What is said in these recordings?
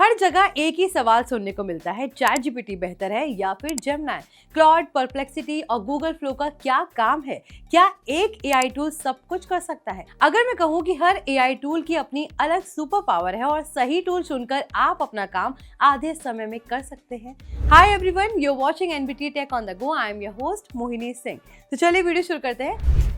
हर जगह एक ही सवाल सुनने को मिलता है, चैट जीपीटी बेहतर है या फिर जेमिनी? क्लॉड, परप्लेक्सिटी और गूगल फ्लो का क्या काम है? क्या एक एआई टूल सब कुछ कर सकता है? अगर मैं कहूँ कि हर एआई टूल की अपनी अलग सुपर पावर है और सही टूल चुनकर आप अपना काम आधे समय में कर सकते हैं। Hi everyone, you are watching NBT tech on the go. I am your host Mohini Singh. तो चलिए वीडियो शुरू करते हैं।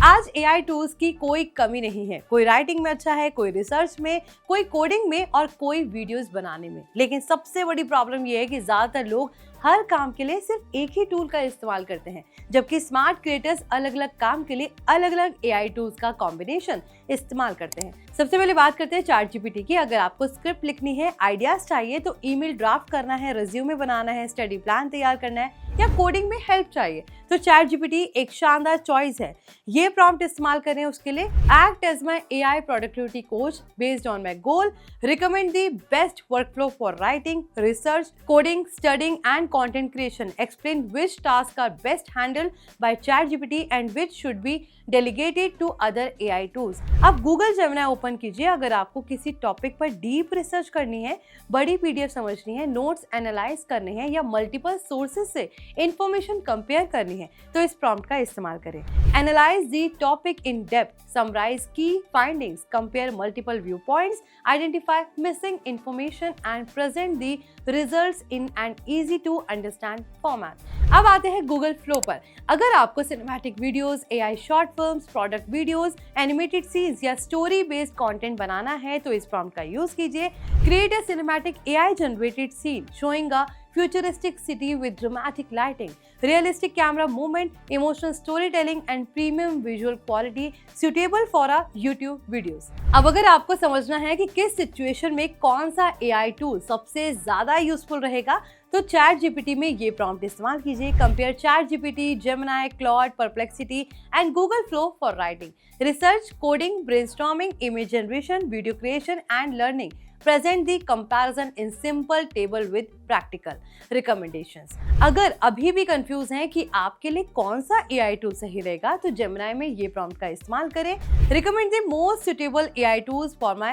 आज एआई टूल्स की कोई कमी नहीं है। कोई राइटिंग में अच्छा है, कोई रिसर्च में, कोई कोडिंग में और कोई वीडियोस बनाने में। लेकिन सबसे बड़ी प्रॉब्लम यह है कि ज्यादातर लोग हर काम के लिए सिर्फ एक ही टूल का इस्तेमाल करते हैं, जबकि स्मार्ट क्रिएटर्स अलग अलग काम के लिए अलग अलग एआई टूल्स का कॉम्बिनेशन इस्तेमाल करते हैं। सबसे पहले बात करते हैं चैट जीपीटी की। अगर आपको स्क्रिप्ट लिखनी है, आइडियाज चाहिए, तो ईमेल ड्राफ्ट करना है, रिज्यूमे बनाना है, स्टडी प्लान तैयार करना है या कोडिंग में हेल्प चाहिए, तो चैट जीपीटी एक शानदार चॉइस है। ये प्रॉम्प्ट इस्तेमाल करें उसके लिए: act as my AI productivity coach based on my goal, recommend the best workflow for writing, research, coding, studying and content creation, explain which tasks are best handled by ChatGPT and which should be delegated to other AI tools। अब Google Gemini open कीजिए। अगर आपको किसी topic पर deep research करनी है, बड़ी PDF समझनी है, नोट्स एनालाइज करने हैं या मल्टीपल सोर्सेज से इंफॉर्मेशन कंपेयर करनी है, तो इस प्रॉम्प्ट का इस्तेमाल करें। Analyse the topic in depth, summarise key findings, compare multiple view points, identify missing information and present the results in an easy to understand format. अब आते हैं गूगल फ्लो पर। अगर आपको cinematic videos, AI short films, product videos, animated series या story based content बनाना है, तो इस प्रॉम्प्ट का यूज कीजिए। Create a cinematic AI generated scene showing a futuristic city with dramatic lighting, realistic camera movement, emotional storytelling and premium visual quality suitable for a YouTube videos। अब अगर आपको समझना है कि किस सिचुएशन में कौन सा एआई टूल सबसे ज्यादा यूजफुल रहेगा, तो चैट जीपीटी में ये प्रॉम्प्ट इस्तेमाल कीजिए: compare chat GPT, Gemini, Claude, perplexity and Google flow for writing, research, coding, brainstorming, image generation, video creation and learning. Present the comparison in simple table with practical recommendations। अगर अभी भी confuse हैं कि आपके लिए कौन सा एआई टूल सही रहेगा, तो जेमिनी में ये प्रॉम्प्ट का इस्तेमाल करें: Recommend the most suitable AI tools for my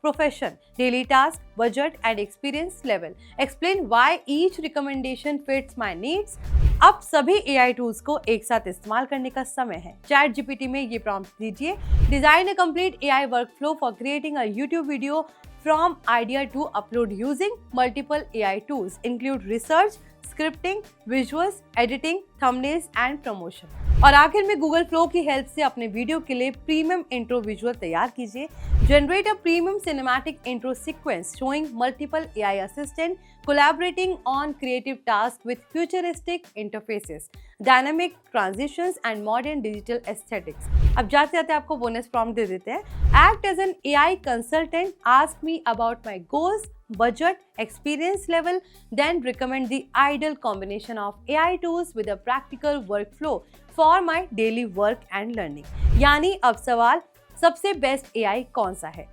profession, daily task, budget and experience level. Explain why each recommendation fits my needs। अब सभी एआई टूल्स को एक साथ इस्तेमाल करने का समय है। चैट जीपीटी में ये प्रॉम्प्ट दीजिए: design a complete AI workflow for creating a YouTube video from idea to upload using multiple AI tools, include research, scripting, visuals, editing, thumbnails and promotion। और आखिर में गूगल फ्लो की help से अपने video के लिए premium intro visual तैयार कीजिए। Generate a premium cinematic intro sequence showing multiple AI assistant collaborating on creative tasks with futuristic interfaces, dynamic transitions and modern digital aesthetics। अब जाते जाते आपको बोनस प्रॉम्प्ट दे देते हैं: Act as an AI consultant, ask me about my goals, budget, experience level, then recommend the ideal combination of AI tools with a practical workflow for my daily work and learning। यानी अब सवाल सबसे best AI कौन सा है?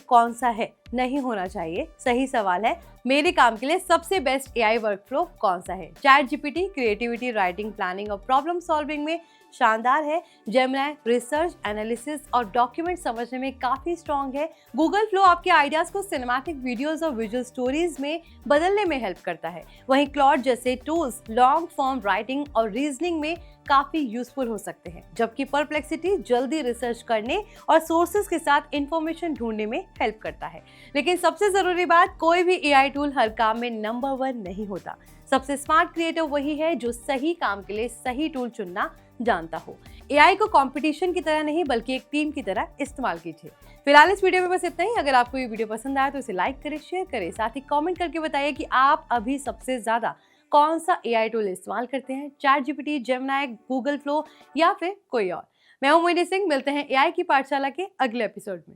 कौन सा है नहीं होना चाहिए। सही सवाल है, मेरे काम के लिए सबसे बेस्ट एआई वर्कफ्लो कौन सा है? Chat GPT creativity, writing, planning और प्रॉब्लम सॉल्विंग में शानदार है। जेमिनी रिसर्च, एनालिसिस और डॉक्यूमेंट समझने में काफी स्ट्रॉन्ग है। गूगल फ्लो आपके आइडियाज को सिनेमैटिक वीडियोस और विजुअल स्टोरीज में बदलने में हेल्प करता है। वहीं क्लॉड जैसे टूल्स लॉन्ग फॉर्म राइटिंग और रीजनिंग में काफी यूजफुल हो सकते हैं, जबकि परप्लेक्सिटी जल्दी रिसर्च करने और सोर्सेज के साथ इंफॉर्मेशन ढूंढने में हेल्प करता है। लेकिन सबसे जरूरी बात, कोई भी एआई टूल हर काम में नंबर 1 नहीं होता। सबसे स्मार्ट क्रिएटर वही है जो सही काम के लिए सही टूल चुनना जानता हो। एआई को कंपटीशन की तरह नहीं, बल्कि एक टीम की तरह इस्तेमाल कीजिए। फिलहाल इस वीडियो में बस इतना ही। अगर आपको ये वीडियो पसंद आया तो इसे लाइक करें, शेयर करें, साथ ही कमेंट करके बताइए कि आप अभी सबसे ज्यादा कौन सा एआई टूल इस्तेमाल करते हैं: chat GPT, Gemini, Google flow या फिर कोई और। मैं हूं मोहिनी सिंह। मिलते हैं एआई की पाठशाला के अगले एपिसोड में।